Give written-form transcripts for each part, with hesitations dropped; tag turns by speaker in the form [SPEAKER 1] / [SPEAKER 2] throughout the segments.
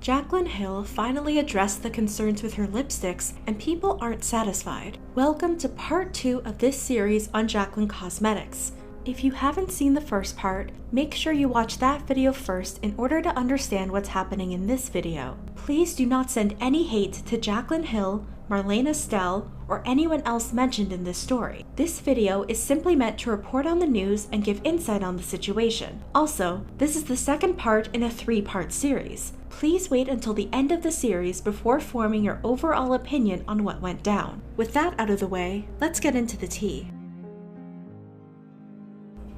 [SPEAKER 1] Jaclyn Hill finally addressed the concerns with her lipsticks, and people aren't satisfied. Welcome to part 2 of this series on Jaclyn Cosmetics. If you haven't seen the first part, make sure you watch that video first in order to understand what's happening in this video. Please do not send any hate to Jaclyn Hill, Marlene Estelle, or anyone else mentioned in this story. This video is simply meant to report on the news and give insight on the situation. Also, this is the second part in a 3-part series. Please wait until the end of the series before forming your overall opinion on what went down. With that out of the way, let's get into the tea.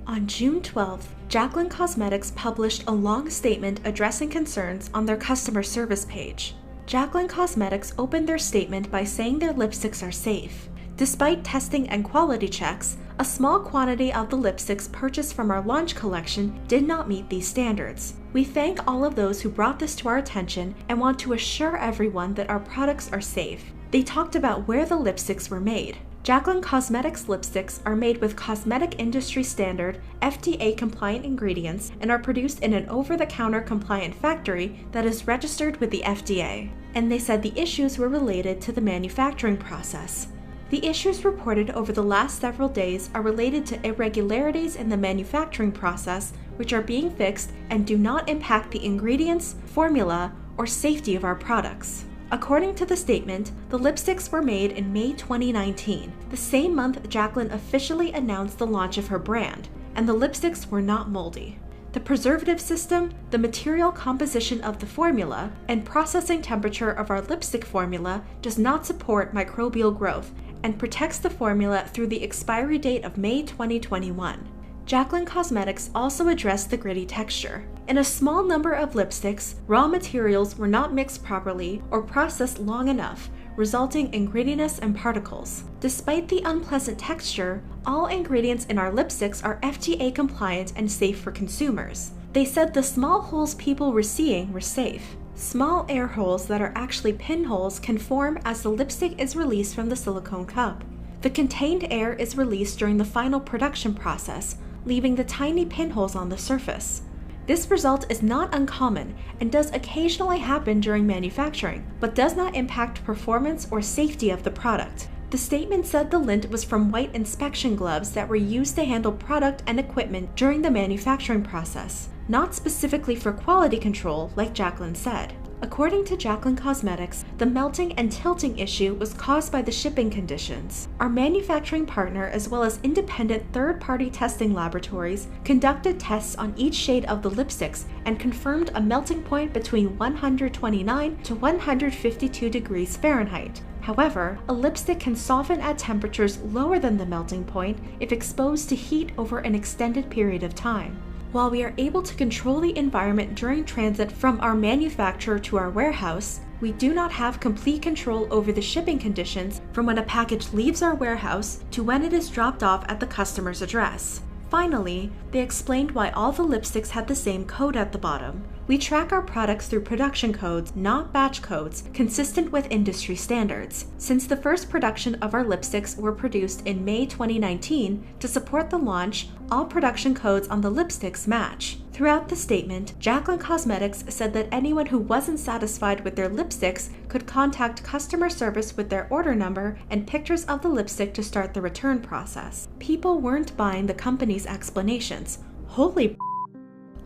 [SPEAKER 1] On June 12th, Jaclyn Cosmetics published a long statement addressing concerns on their customer service page. Jaclyn Cosmetics opened their statement by saying their lipsticks are safe. Despite testing and quality checks, a small quantity of the lipsticks purchased from our launch collection did not meet these standards. We thank all of those who brought this to our attention and want to assure everyone that our products are safe. They talked about where the lipsticks were made. Jaclyn Cosmetics lipsticks are made with cosmetic industry standard, FDA-compliant ingredients and are produced in an over-the-counter compliant factory that is registered with the FDA. And they said the issues were related to the manufacturing process. The issues reported over the last several days are related to irregularities in the manufacturing process, which are being fixed and do not impact the ingredients, formula, or safety of our products. According to the statement, the lipsticks were made in May 2019, the same month Jaclyn officially announced the launch of her brand, and the lipsticks were not moldy. The preservative system, the material composition of the formula, and processing temperature of our lipstick formula does not support microbial growth and protects the formula through the expiry date of May 2021. Jaclyn Cosmetics also addressed the gritty texture. In a small number of lipsticks, raw materials were not mixed properly or processed long enough, resulting in grittiness and particles. Despite the unpleasant texture, all ingredients in our lipsticks are FDA compliant and safe for consumers. They said the small holes people were seeing were safe. Small air holes that are actually pinholes can form as the lipstick is released from the silicone cup. The contained air is released during the final production process, leaving the tiny pinholes on the surface. This result is not uncommon and does occasionally happen during manufacturing, but does not impact performance or safety of the product. The statement said the lint was from white inspection gloves that were used to handle product and equipment during the manufacturing process, not specifically for quality control like Jaclyn said. According to Jaclyn Cosmetics, the melting and tilting issue was caused by the shipping conditions. Our manufacturing partner, as well as independent third-party testing laboratories, conducted tests on each shade of the lipsticks and confirmed a melting point between 129 to 152 degrees Fahrenheit. However, a lipstick can soften at temperatures lower than the melting point if exposed to heat over an extended period of time. While we are able to control the environment during transit from our manufacturer to our warehouse, we do not have complete control over the shipping conditions from when a package leaves our warehouse to when it is dropped off at the customer's address. Finally, they explained why all the lipsticks had the same code at the bottom. We track our products through production codes, not batch codes, consistent with industry standards. Since the first production of our lipsticks were produced in May 2019, to support the launch, all production codes on the lipsticks match. Throughout the statement, Jaclyn Cosmetics said that anyone who wasn't satisfied with their lipsticks could contact customer service with their order number and pictures of the lipstick to start the return process. People weren't buying the company's explanations. Holy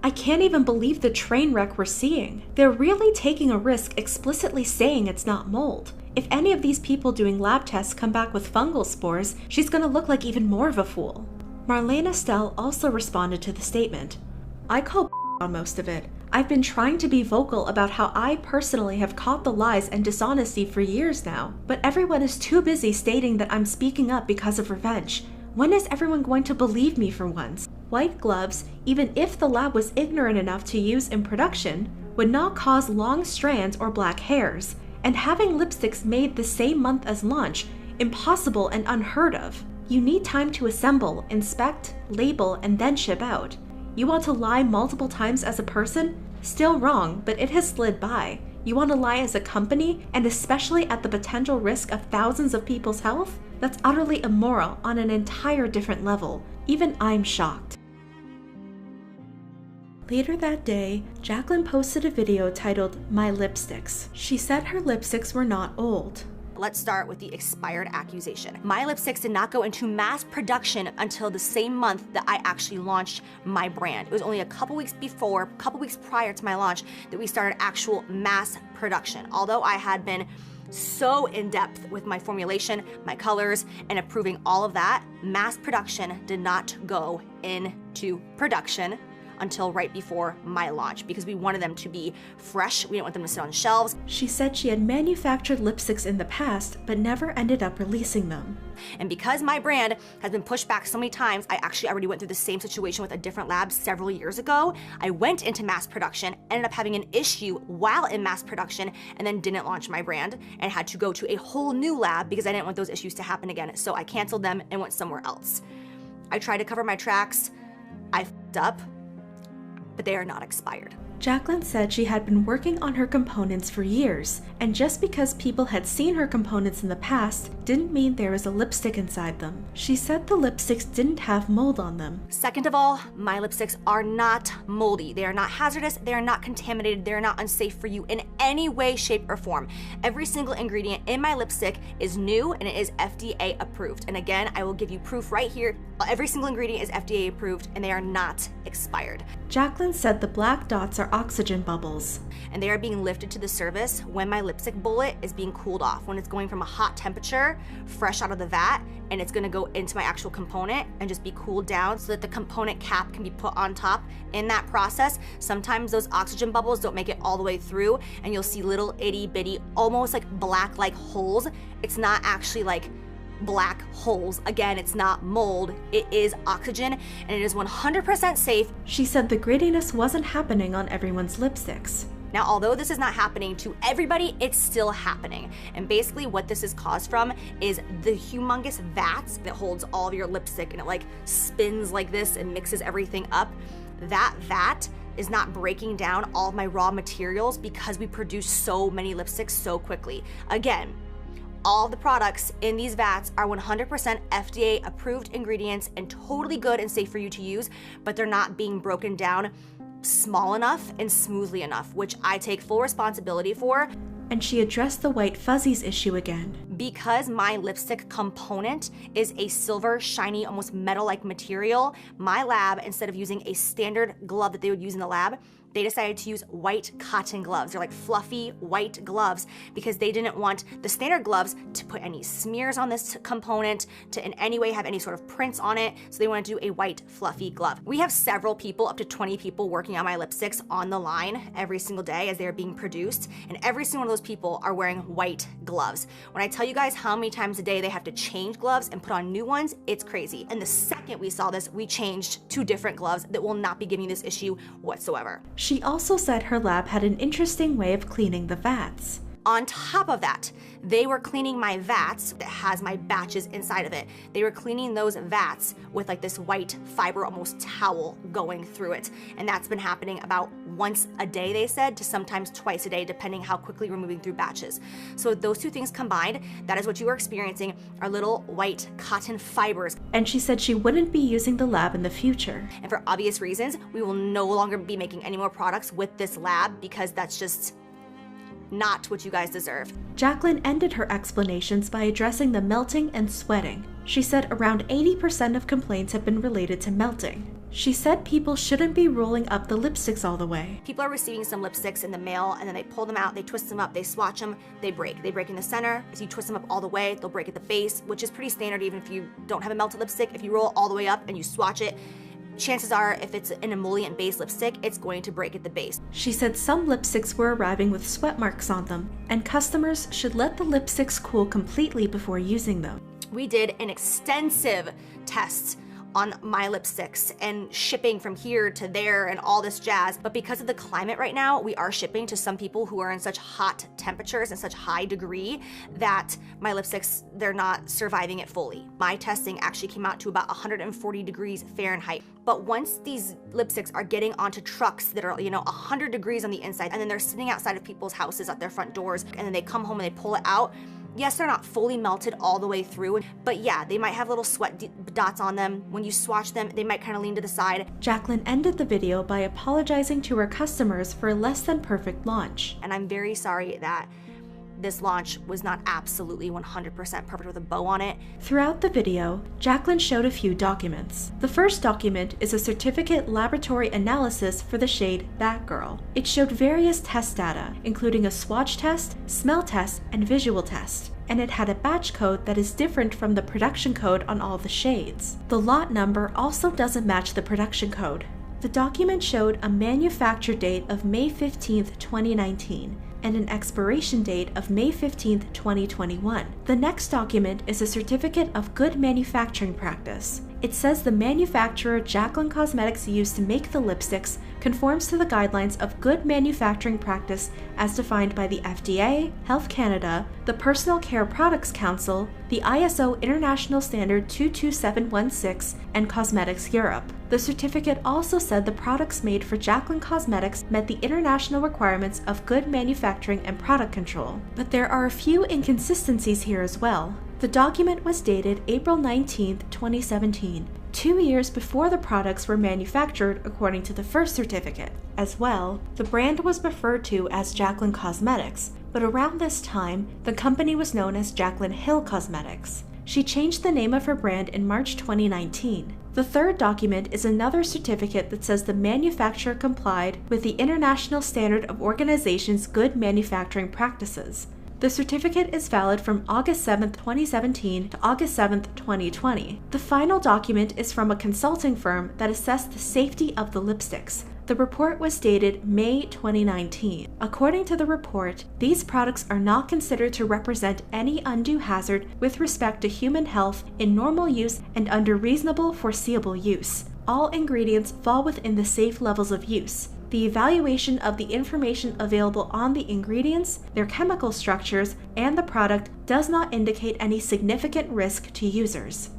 [SPEAKER 1] I can't even believe the train wreck we're seeing. They're really taking a risk explicitly saying it's not mold. If any of these people doing lab tests come back with fungal spores, she's gonna look like even more of a fool. Marlene Estelle also responded to the statement. I call on most of it. I've been trying to be vocal about how I personally have caught the lies and dishonesty for years now, but everyone is too busy stating that I'm speaking up because of revenge. When is everyone going to believe me for once? White gloves, even if the lab was ignorant enough to use in production, would not cause long strands or black hairs, and having lipsticks made the same month as launch, impossible and unheard of. You need time to assemble, inspect, label, and then ship out. You want to lie multiple times as a person? Still wrong, but it has slid by. You want to lie as a company, and especially at the potential risk of thousands of people's health? That's utterly immoral on an entire different level. Even I'm shocked. Later that day, Jaclyn posted a video titled My Lipsticks. She said her lipsticks were not old.
[SPEAKER 2] Let's start with the expired accusation. My lipsticks did not go into mass production until the same month that I actually launched my brand. It was only a couple weeks prior to my launch that we started actual mass production. Although I had been so in depth with my formulation, my colors, and approving all of that, mass production did not go into production until right before my launch because we wanted them to be fresh. We didn't want them to sit on shelves.
[SPEAKER 1] She said she had manufactured lipsticks in the past, but never ended up releasing them.
[SPEAKER 2] And because my brand has been pushed back so many times, I actually already went through the same situation with a different lab several years ago. I went into mass production, ended up having an issue while in mass production, and then didn't launch my brand and had to go to a whole new lab because I didn't want those issues to happen again. So I canceled them and went somewhere else. I tried to cover my tracks. I f***ed up, but they are not expired.
[SPEAKER 1] Jaclyn said she had been working on her components for years, and just because people had seen her components in the past didn't mean there was a lipstick inside them. She said the lipsticks didn't have mold on them.
[SPEAKER 2] Second of all, my lipsticks are not moldy. They are not hazardous, they are not contaminated, they are not unsafe for you in any way, shape, or form. Every single ingredient in my lipstick is new and it is FDA approved. And again, I will give you proof right here. Every single ingredient is FDA approved and they are not expired.
[SPEAKER 1] Jaclyn said the black dots are oxygen bubbles.
[SPEAKER 2] And they are being lifted to the surface when my lipstick bullet is being cooled off, when it's going from a hot temperature, fresh out of the vat, and it's gonna go into my actual component and just be cooled down so that the component cap can be put on top. In that process, sometimes those oxygen bubbles don't make it all the way through and you'll see little itty bitty, almost like black-like holes. It's not actually like black holes. Again, it's not mold, it is oxygen, and it is 100% safe.
[SPEAKER 1] She said the grittiness wasn't happening on everyone's lipsticks.
[SPEAKER 2] Now, although this is not happening to everybody, it's still happening. And basically what this is caused from is the humongous vats that holds all of your lipstick and it like spins like this and mixes everything up. That vat is not breaking down all of my raw materials because we produce so many lipsticks so quickly. Again, all of the products in these vats are 100% FDA approved ingredients and totally good and safe for you to use, but they're not being broken down small enough and smoothly enough, which I take full responsibility for.
[SPEAKER 1] And she addressed the white fuzzies issue again.
[SPEAKER 2] Because my lipstick component is a silver, shiny, almost metal-like material, my lab, instead of using a standard glove that they would use in the lab, they decided to use white cotton gloves. They're like fluffy white gloves because they didn't want the standard gloves to put any smears on this component, to in any way have any sort of prints on it. So they wanted to do a white fluffy glove. We have several people, up to 20 people working on my lipsticks on the line every single day as they're being produced. And every single one of those people are wearing white gloves. When I tell you guys how many times a day they have to change gloves and put on new ones, it's crazy. And the second we saw this, we changed to different gloves that will not be giving you this issue whatsoever.
[SPEAKER 1] She also said her lab had an interesting way of cleaning the vats.
[SPEAKER 2] On top of that, they were cleaning my vats that has my batches inside of it. They were cleaning those vats with like this white fiber, almost towel going through it. And that's been happening about once a day, they said, to sometimes twice a day, depending how quickly we're moving through batches. So those two things combined, that is what you are experiencing, are little white cotton fibers.
[SPEAKER 1] And she said she wouldn't be using the lab in the future.
[SPEAKER 2] And for obvious reasons, we will no longer be making any more products with this lab because that's just not what you guys deserve.
[SPEAKER 1] Jaclyn ended her explanations by addressing the melting and sweating. She said around 80% of complaints have been related to melting. She said people shouldn't be rolling up the lipsticks all the way.
[SPEAKER 2] People are receiving some lipsticks in the mail and then they pull them out, they twist them up, they swatch them, they break. They break in the center. If you twist them up all the way, they'll break at the base, which is pretty standard even if you don't have a melted lipstick. If you roll all the way up and you swatch it, chances are, if it's an emollient-based lipstick, it's going to break at the base.
[SPEAKER 1] She said some lipsticks were arriving with sweat marks on them, and customers should let the lipsticks cool completely before using them.
[SPEAKER 2] We did an extensive test on my lipsticks and shipping from here to there and all this jazz. But because of the climate right now, we are shipping to some people who are in such hot temperatures and such high degree that my lipsticks, they're not surviving it fully. My testing actually came out to about 140 degrees Fahrenheit. But once these lipsticks are getting onto trucks that are, 100 degrees on the inside, and then they're sitting outside of people's houses at their front doors, and then they come home and they pull it out, Yes, they're not fully melted all the way through, but yeah, they might have little sweat dots on them. When you swatch them, they might kind of lean to the side.
[SPEAKER 1] Jaclyn ended the video by apologizing to her customers for a less than perfect launch.
[SPEAKER 2] And I'm very sorry that this launch was not absolutely 100% perfect with a bow on it.
[SPEAKER 1] Throughout the video, Jaclyn showed a few documents. The first document is a certificate laboratory analysis for the shade Batgirl. It showed various test data, including a swatch test, smell test, and visual test. And it had a batch code that is different from the production code on all the shades. The lot number also doesn't match the production code. The document showed a manufacture date of May 15th, 2019, and an expiration date of May 15th, 2021. The next document is a certificate of good manufacturing practice. It says the manufacturer Jaclyn Cosmetics used to make the lipsticks conforms to the guidelines of good manufacturing practice as defined by the FDA, Health Canada, the Personal Care Products Council, the ISO International Standard 22716, and Cosmetics Europe. The certificate also said the products made for Jaclyn Cosmetics met the international requirements of good manufacturing and product control. But there are a few inconsistencies here as well. The document was dated April 19, 2017, 2 years before the products were manufactured according to the first certificate. As well, the brand was referred to as Jaclyn Cosmetics, but around this time, the company was known as Jaclyn Hill Cosmetics. She changed the name of her brand in March 2019. The third document is another certificate that says the manufacturer complied with the International Standard of Organization's Good Manufacturing Practices. The certificate is valid from August 7, 2017 to August 7, 2020. The final document is from a consulting firm that assessed the safety of the lipsticks. The report was dated May 2019. According to the report, these products are not considered to represent any undue hazard with respect to human health in normal use and under reasonable foreseeable use. All ingredients fall within the safe levels of use. The evaluation of the information available on the ingredients, their chemical structures, and the product does not indicate any significant risk to users.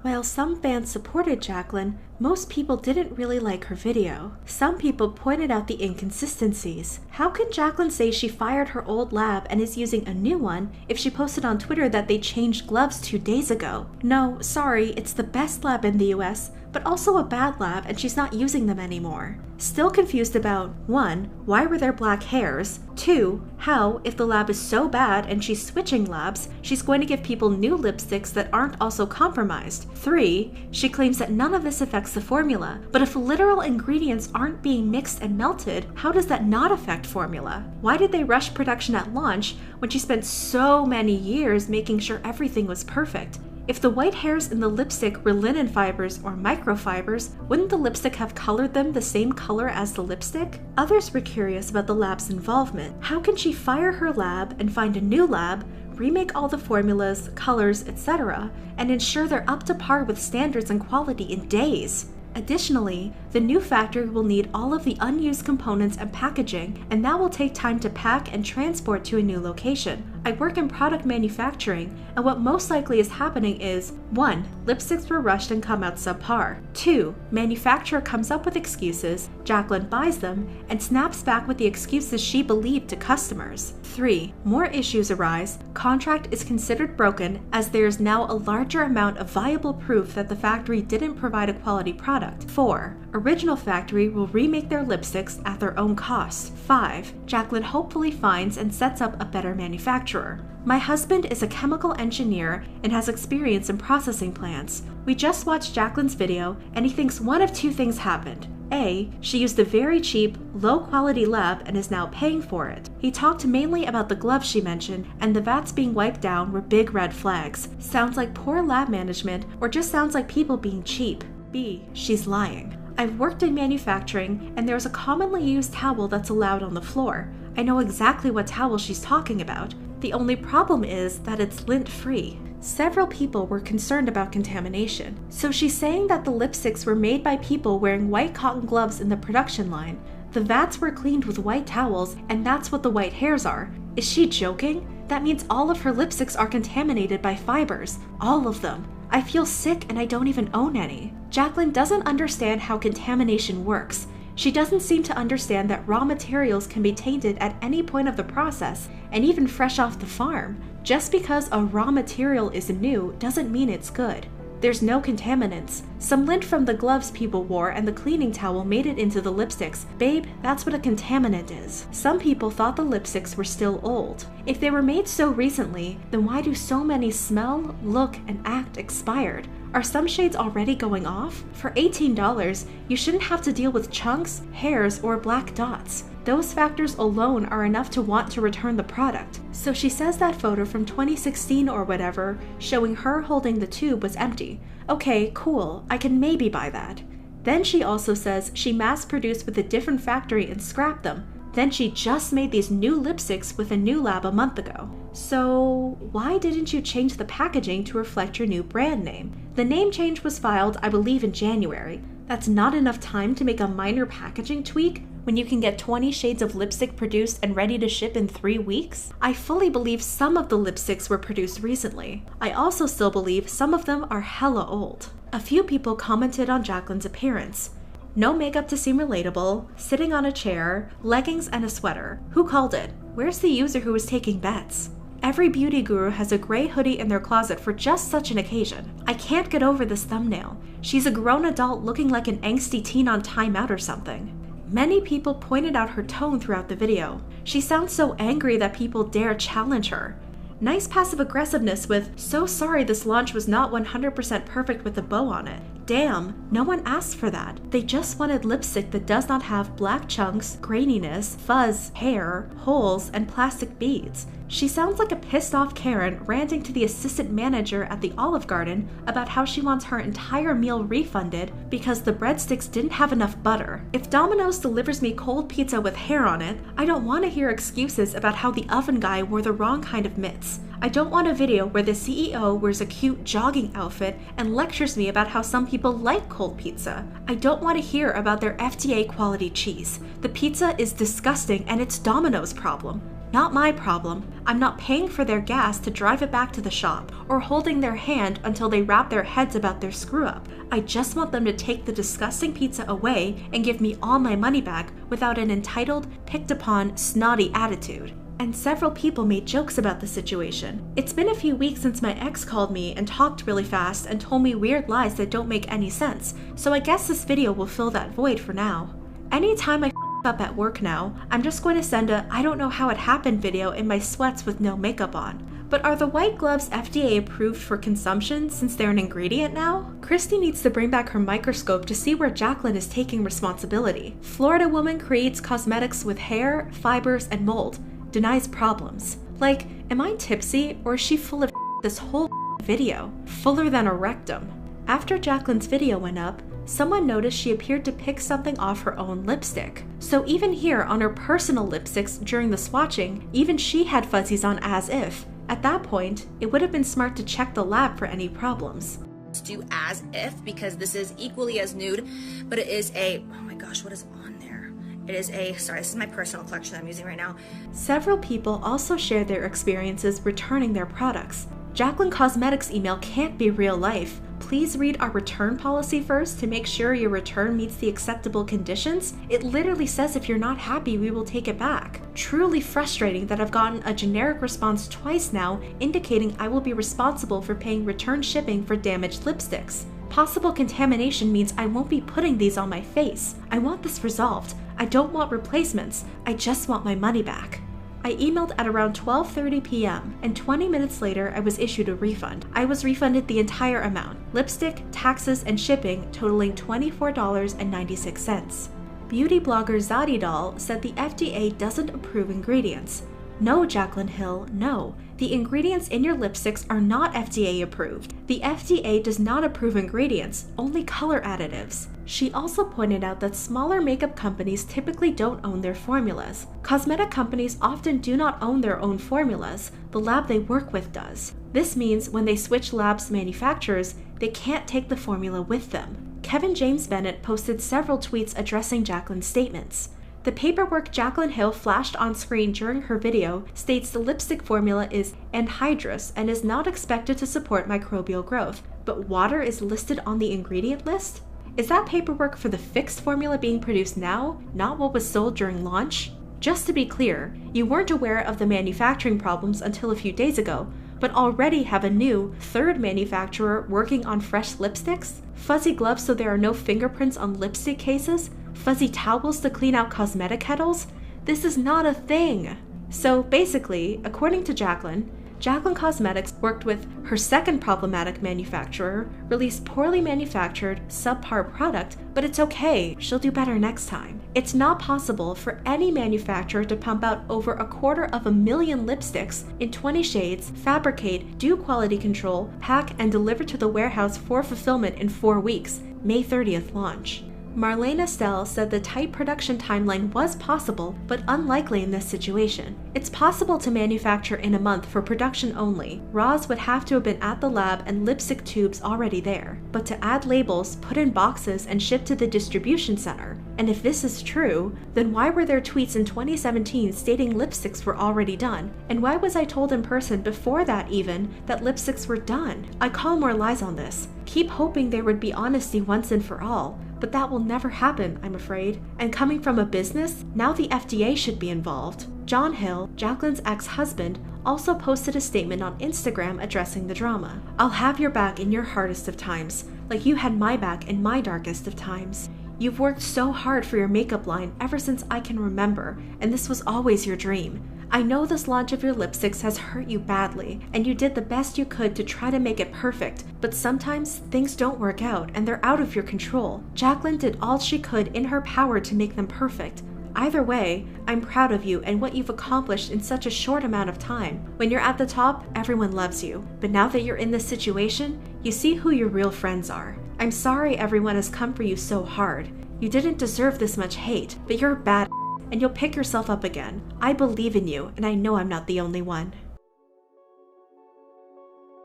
[SPEAKER 1] While some fans supported Jaclyn, most people didn't really like her video. Some people pointed out the inconsistencies. How can Jaclyn say she fired her old lab and is using a new one if she posted on Twitter that they changed gloves 2 days ago? No, sorry, it's the best lab in the US, but also a bad lab and she's not using them anymore. Still confused about 1. Why were there black hairs? 2. How, if the lab is so bad and she's switching labs, she's going to give people new lipsticks that aren't also compromised? 3. She claims that none of this affects the formula, but if literal ingredients aren't being mixed and melted, how does that not affect formula? Why did they rush production at launch when she spent so many years making sure everything was perfect? If the white hairs in the lipstick were linen fibers or microfibers, wouldn't the lipstick have colored them the same color as the lipstick? Others were curious about the lab's involvement. How can she fire her lab and find a new lab, remake all the formulas, colors, etc., and ensure they're up to par with standards and quality in days? Additionally, the new factory will need all of the unused components and packaging, and that will take time to pack and transport to a new location. I work in product manufacturing, and what most likely is happening is 1. Lipsticks were rushed and come out subpar. 2. Manufacturer comes up with excuses, Jaclyn buys them, and snaps back with the excuses she believed to customers. 3. More issues arise, contract is considered broken as there is now a larger amount of viable proof that the factory didn't provide a quality product. 4. Original factory will remake their lipsticks at their own cost. 5. Jaclyn hopefully finds and sets up a better manufacturer. My husband is a chemical engineer and has experience in processing plants. We just watched Jaclyn's video and he thinks one of 2 things happened. A. She used a very cheap, low-quality lab and is now paying for it. He talked mainly about the gloves she mentioned, and the vats being wiped down were big red flags. Sounds like poor lab management, or just sounds like people being cheap. B. She's lying. I've worked in manufacturing, and there's a commonly used towel that's allowed on the floor. I know exactly what towel she's talking about. The only problem is that it's lint-free. Several people were concerned about contamination, so she's saying that the lipsticks were made by people wearing white cotton gloves in the production line. The vats were cleaned with white towels, and that's what the white hairs are. Is she joking? That means all of her lipsticks are contaminated by fibers. All of them. I feel sick and I don't even own any. Jaclyn doesn't understand how contamination works. She doesn't seem to understand that raw materials can be tainted at any point of the process, and even fresh off the farm. Just because a raw material is new doesn't mean it's good. There's no contaminants. Some lint from the gloves people wore and the cleaning towel made it into the lipsticks. Babe, that's what a contaminant is. Some people thought the lipsticks were still old. If they were made so recently, then why do so many smell, look, and act expired? Are some shades already going off? For $18, you shouldn't have to deal with chunks, hairs, or black dots. Those factors alone are enough to want to return the product. So she says that photo from 2016 or whatever, showing her holding the tube, was empty. Okay, cool, I can maybe buy that. Then she also says she mass-produced with a different factory and scrapped them. Then she just made these new lipsticks with a new lab a month ago. So why didn't you change the packaging to reflect your new brand name? The name change was filed, I believe, in January. That's not enough time to make a minor packaging tweak when you can get 20 shades of lipstick produced and ready to ship in 3 weeks? I fully believe some of the lipsticks were produced recently. I also still believe some of them are hella old. A few people commented on Jaclyn's appearance. No makeup to seem relatable, sitting on a chair, leggings and a sweater. Who called it? Where's the user who was taking bets? Every beauty guru has a gray hoodie in their closet for just such an occasion. I can't get over this thumbnail. She's a grown adult looking like an angsty teen on timeout or something. Many people pointed out her tone throughout the video. She sounds so angry that people dare challenge her. Nice passive aggressiveness with, "So sorry this launch was not 100% perfect with a bow on it." Damn, no one asked for that. They just wanted lipstick that does not have black chunks, graininess, fuzz, hair, holes, and plastic beads. She sounds like a pissed off Karen ranting to the assistant manager at the Olive Garden about how she wants her entire meal refunded because the breadsticks didn't have enough butter. If Domino's delivers me cold pizza with hair on it, I don't want to hear excuses about how the oven guy wore the wrong kind of mitts. I don't want a video where the CEO wears a cute jogging outfit and lectures me about how some people like cold pizza. I don't want to hear about their FDA quality cheese. The pizza is disgusting and it's Domino's problem. Not my problem. I'm not paying for their gas to drive it back to the shop, or holding their hand until they wrap their heads about their screw-up. I just want them to take the disgusting pizza away and give me all my money back without an entitled, picked-upon, snotty attitude. And several people made jokes about the situation. It's been a few weeks since my ex called me and talked really fast and told me weird lies that don't make any sense, so I guess this video will fill that void for now. Anytime I up at work now, I'm just going to send a "I don't know how it happened" video in my sweats with no makeup on. But are the white gloves FDA approved for consumption since they're an ingredient now? Christy needs to bring back her microscope to see where Jaclyn is taking responsibility. Florida woman creates cosmetics with hair, fibers, and mold. Denies problems. Like, am I tipsy or is she full of this whole video? Fuller than a rectum. After Jaclyn's video went up, someone noticed she appeared to pick something off her own lipstick. So even here on her personal lipsticks during the swatching, even she had fuzzies on as if. At that point, it would have been smart to check the lab for any problems.
[SPEAKER 2] Do as if, because this is equally as nude, but it is a, oh my gosh, what is on there? It is a, sorry, this is my personal collection I'm using right now.
[SPEAKER 1] Several people also shared their experiences returning their products. Jaclyn Cosmetics' email can't be real life. Please read our return policy first to make sure your return meets the acceptable conditions. It literally says if you're not happy, we will take it back. Truly frustrating that I've gotten a generic response twice now indicating I will be responsible for paying return shipping for damaged lipsticks. Possible contamination means I won't be putting these on my face. I want this resolved. I don't want replacements. I just want my money back. I emailed at around 12:30 p.m. and 20 minutes later I was issued a refund. I was refunded the entire amount, lipstick, taxes, and shipping totaling $24.96. Beauty blogger Zadi Doll said the FDA doesn't approve ingredients. No, Jaclyn Hill, no. The ingredients in your lipsticks are not FDA approved. The FDA does not approve ingredients, only color additives. She also pointed out that smaller makeup companies typically don't own their formulas. Cosmetic companies often do not own their own formulas, the lab they work with does. This means when they switch labs manufacturers, they can't take the formula with them. Kevin James Bennett posted several tweets addressing Jaclyn's statements. The paperwork Jaclyn Hill flashed on screen during her video states the lipstick formula is anhydrous and is not expected to support microbial growth, but water is listed on the ingredient list? Is that paperwork for the fixed formula being produced now, not what was sold during launch? Just to be clear, you weren't aware of the manufacturing problems until a few days ago, but already have a new, third manufacturer working on fresh lipsticks? Fuzzy gloves so there are no fingerprints on lipstick cases? Fuzzy towels to clean out cosmetic kettles? This is not a thing! So basically, according to Jaclyn, Jaclyn Cosmetics worked with her second problematic manufacturer, released poorly manufactured, subpar product, but it's okay, she'll do better next time. It's not possible for any manufacturer to pump out over 250,000 lipsticks in 20 shades, fabricate, do quality control, pack, and deliver to the warehouse for fulfillment in 4 weeks, May 30th launch. Marlene Estelle said the tight production timeline was possible, but unlikely in this situation. It's possible to manufacture in a month for production only. Raws would have to have been at the lab and lipstick tubes already there. But to add labels, put in boxes, and ship to the distribution center. And if this is true, then why were there tweets in 2017 stating lipsticks were already done? And why was I told in person before that even that lipsticks were done? I call more lies on this. Keep hoping there would be honesty once and for all. But that will never happen, I'm afraid. And coming from a business, now the FDA should be involved. John Hill, Jaclyn's ex-husband, also posted a statement on Instagram addressing the drama. I'll have your back in your hardest of times, like you had my back in my darkest of times. You've worked so hard for your makeup line ever since I can remember, and this was always your dream. I know this launch of your lipsticks has hurt you badly, and you did the best you could to try to make it perfect, but sometimes things don't work out and they're out of your control. Jaclyn did all she could in her power to make them perfect. Either way, I'm proud of you and what you've accomplished in such a short amount of time. When you're at the top, everyone loves you. But now that you're in this situation, you see who your real friends are. I'm sorry everyone has come for you so hard. You didn't deserve this much hate, but you're bad and you'll pick yourself up again. I believe in you, and I know I'm not the only one.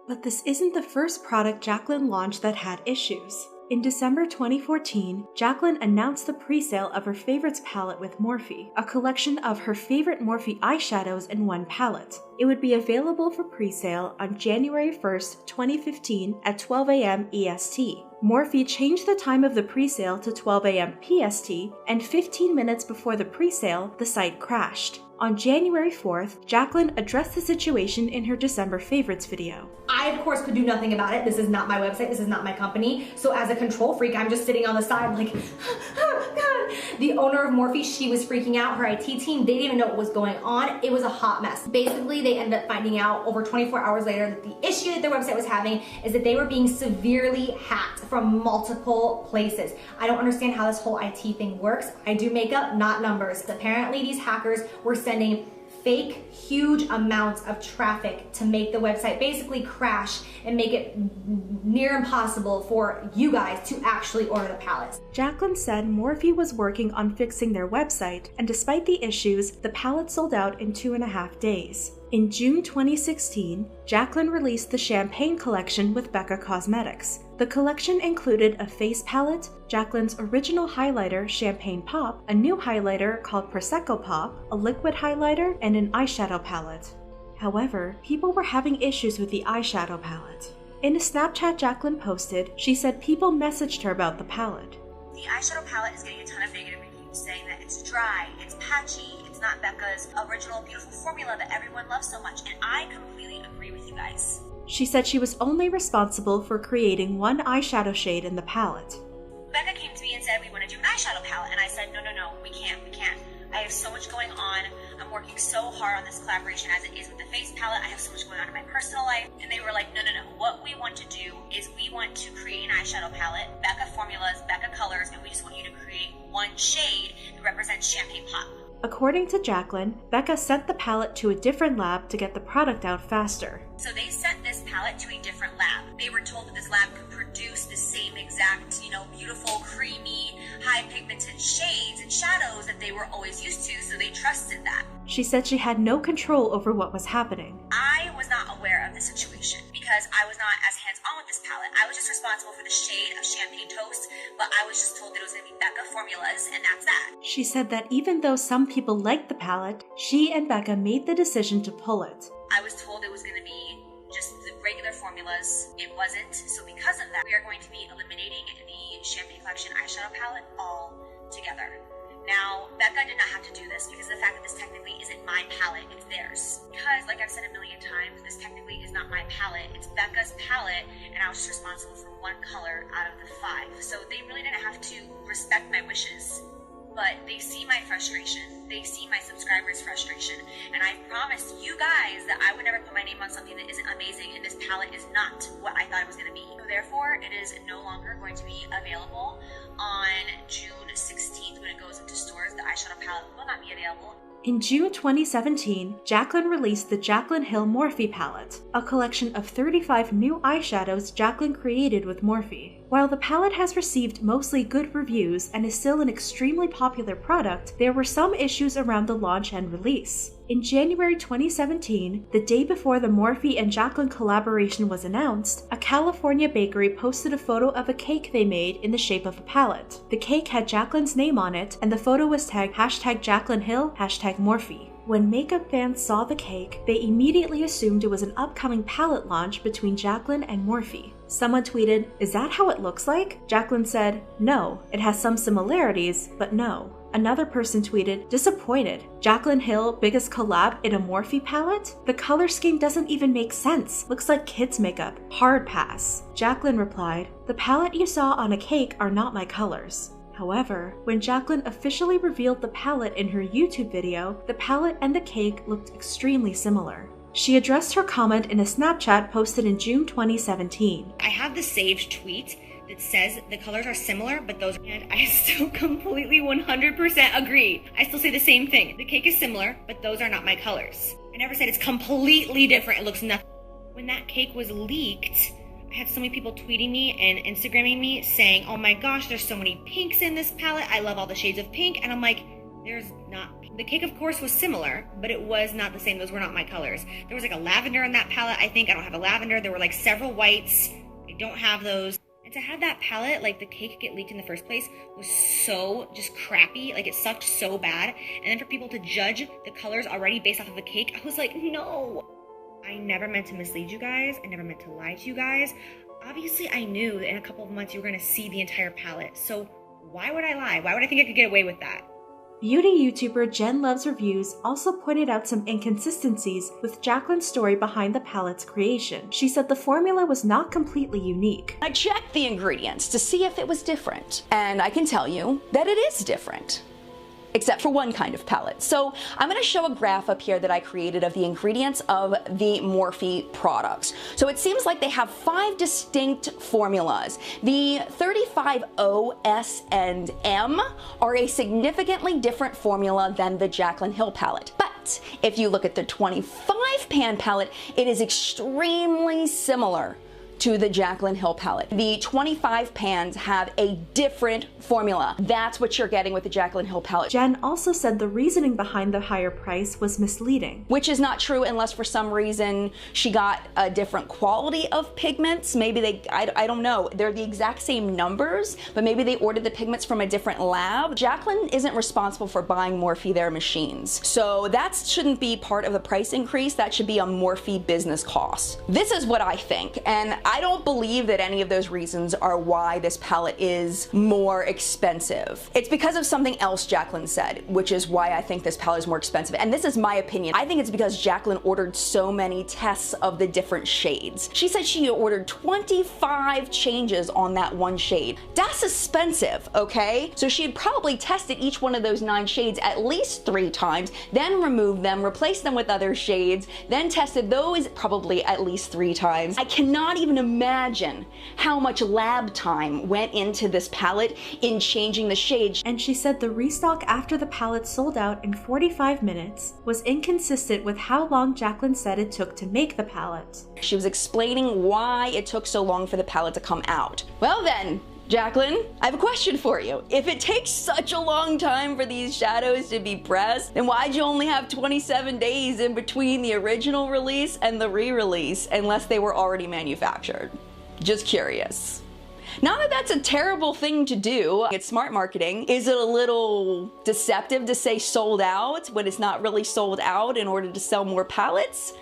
[SPEAKER 1] But this isn't the first product Jaclyn launched that had issues. In December 2014, Jaclyn announced the pre-sale of her favorites palette with Morphe, a collection of her favorite Morphe eyeshadows in one palette. It would be available for pre-sale on January 1st, 2015 at 12 a.m. EST. Morphe changed the time of the pre-sale to 12 a.m. PST, and 15 minutes before the pre-sale, the site crashed. On January 4th, Jaclyn addressed the situation in her December favorites video.
[SPEAKER 2] I, of course, could do nothing about it. This is not my website. This is not my company. So as a control freak, I'm just sitting on the side like, oh, God. The owner of Morphe, she was freaking out. Her IT team, they didn't even know what was going on. It was a hot mess. Basically, they ended up finding out over 24 hours later that the issue that their website was having is that they were being severely hacked from multiple places. I don't understand how this whole IT thing works. I do makeup, not numbers. Apparently, these hackers were sending fake huge amounts of traffic to make the website basically crash and make it near impossible for you guys to actually order the palettes.
[SPEAKER 1] Jaclyn said Morphe was working on fixing their website, and despite the issues, the palette sold out in 2.5 days. In June 2016, Jaclyn released the Champagne collection with Becca Cosmetics. The collection included a face palette, Jaclyn's original highlighter Champagne Pop, a new highlighter called Prosecco Pop, a liquid highlighter, and an eyeshadow palette. However, people were having issues with the eyeshadow palette. In a Snapchat Jaclyn posted, she said people messaged her about the palette.
[SPEAKER 3] The eyeshadow palette is getting a ton of negative reviews saying that it's dry, it's patchy, it's not Becca's original beautiful formula that everyone loves so much, and I completely agree with you guys.
[SPEAKER 1] She said she was only responsible for creating one eyeshadow shade in the palette.
[SPEAKER 3] Becca came to me and said, we want to do an eyeshadow palette, and I said, no, we can't. I have so much going on. I'm working so hard on this collaboration as it is with the face palette. I have so much going on in my personal life. And they were like, no. What we want to do is we want to create an eyeshadow palette, Becca formulas, Becca colors, and we just want you to create one shade that represents Champagne Pop.
[SPEAKER 1] According to Jaclyn, Becca sent the palette to a different lab to get the product out faster.
[SPEAKER 3] So they sent this palette to a different lab. They were told that this lab could produce the same exact, beautiful, creamy, high pigmented shades and shadows that they were always used to, so they trusted that.
[SPEAKER 1] She said she had no control over what was happening.
[SPEAKER 3] I was not aware of the situation because I was not as hands-on with this palette. I was just responsible for the shade of Champagne Toast, but I was just told that it was going to be Becca formulas, and that's that.
[SPEAKER 1] She said that even though some people liked the palette, she and Becca made the decision to pull it.
[SPEAKER 3] I was told it was going to be just the regular formulas. It wasn't, so because of that, we are going to be eliminating the Champagne Collection eyeshadow palette all together. Now, Becca did not have to do this because of the fact that this technically isn't my palette, it's theirs. Because, like I've said a million times, this technically is not my palette, it's Becca's palette, and I was just responsible for one color out of the 5. So they really didn't have to respect my wishes. But they see my frustration, they see my subscribers' frustration, and I promised you guys that I would never put my name on something that isn't amazing, and this palette is not what I thought it was going to be. So therefore, it is no longer going to be available on June 16th when it goes into stores. The eyeshadow palette will not be available.
[SPEAKER 1] In June 2017, Jaclyn released the Jaclyn Hill Morphe palette, a collection of 35 new eyeshadows Jaclyn created with Morphe. While the palette has received mostly good reviews and is still an extremely popular product, there were some issues around the launch and release. In January 2017, the day before the Morphe and Jaclyn collaboration was announced, a California bakery posted a photo of a cake they made in the shape of a palette. The cake had Jaclyn's name on it, and the photo was tagged #JaclynHill, #Morphe. When makeup fans saw the cake, they immediately assumed it was an upcoming palette launch between Jaclyn and Morphe. Someone tweeted, "Is that how it looks like?" Jaclyn said, "No, it has some similarities, but no." Another person tweeted, "Disappointed. Jaclyn Hill, biggest collab in a Morphe palette? The color scheme doesn't even make sense. Looks like kids' makeup. Hard pass." Jaclyn replied, "The palette you saw on a cake are not my colors." However, when Jaclyn officially revealed the palette in her YouTube video, the palette and the cake looked extremely similar. She addressed her comment in a Snapchat posted in June 2017.
[SPEAKER 2] I have the saved tweet that says the colors are similar, but those, and I still completely 100% agree. I still say the same thing. The cake is similar, but those are not my colors. I never said it's completely different. It looks nothing. When that cake was leaked, I had so many people tweeting me and Instagramming me saying, "Oh my gosh, there's so many pinks in this palette. I love all the shades of pink." And I'm like, there's not. The cake, of course, was similar, but it was not the same. Those were not my colors. There was like a lavender in that palette. I think I don't have a lavender. There were like several whites. I don't have those. And to have that palette, like the cake get leaked in the first place, was so just crappy. Like it sucked so bad. And then for people to judge the colors already based off of the cake, I was like, no. I never meant to mislead you guys. I never meant to lie to you guys. Obviously, I knew that in a couple of months you were going to see the entire palette. So why would I lie? Why would I think I could get away with that?
[SPEAKER 1] Beauty YouTuber Jen Loves Reviews also pointed out some inconsistencies with Jaclyn's story behind the palette's creation. She said the formula was not completely unique.
[SPEAKER 4] I checked the ingredients to see if it was different, and I can tell you that it is different. Except for one kind of palette. So I'm going to show a graph up here that I created of the ingredients of the Morphe products. So it seems like they have 5 distinct formulas. The 35O, S, and M are a significantly different formula than the Jaclyn Hill palette. But if you look at the 25 pan palette, it is extremely similar to the Jaclyn Hill palette. The 25 pans have a different formula. That's what you're getting with the Jaclyn Hill palette.
[SPEAKER 1] Jen also said the reasoning behind the higher price was misleading.
[SPEAKER 4] Which is not true unless for some reason she got a different quality of pigments. Maybe I don't know. They're the exact same numbers, but maybe they ordered the pigments from a different lab. Jaclyn isn't responsible for buying Morphe their machines. So that shouldn't be part of the price increase. That should be a Morphe business cost. This is what I think, and I don't believe that any of those reasons are why this palette is more expensive. It's because of something else Jaclyn said, which is why I think this palette is more expensive. And this is my opinion. I think it's because Jaclyn ordered so many tests of the different shades. She said she ordered 25 changes on that one shade. That's expensive, okay? So she had probably tested each one of those 9 shades at least 3 times, then removed them, replaced them with other shades, then tested those probably at least 3 times. I cannot even imagine how much lab time went into this palette in changing the shades.
[SPEAKER 1] And she said the restock after the palette sold out in 45 minutes was inconsistent with how long Jaclyn said it took to make the palette.
[SPEAKER 4] She was explaining why it took so long for the palette to come out. Well then, Jaclyn, I have a question for you. If it takes such a long time for these shadows to be pressed, then why'd you only have 27 days in between the original release and the re-release unless they were already manufactured? Just curious. Not that that's a terrible thing to do. It's smart marketing. Is it a little deceptive to say sold out when it's not really sold out in order to sell more palettes?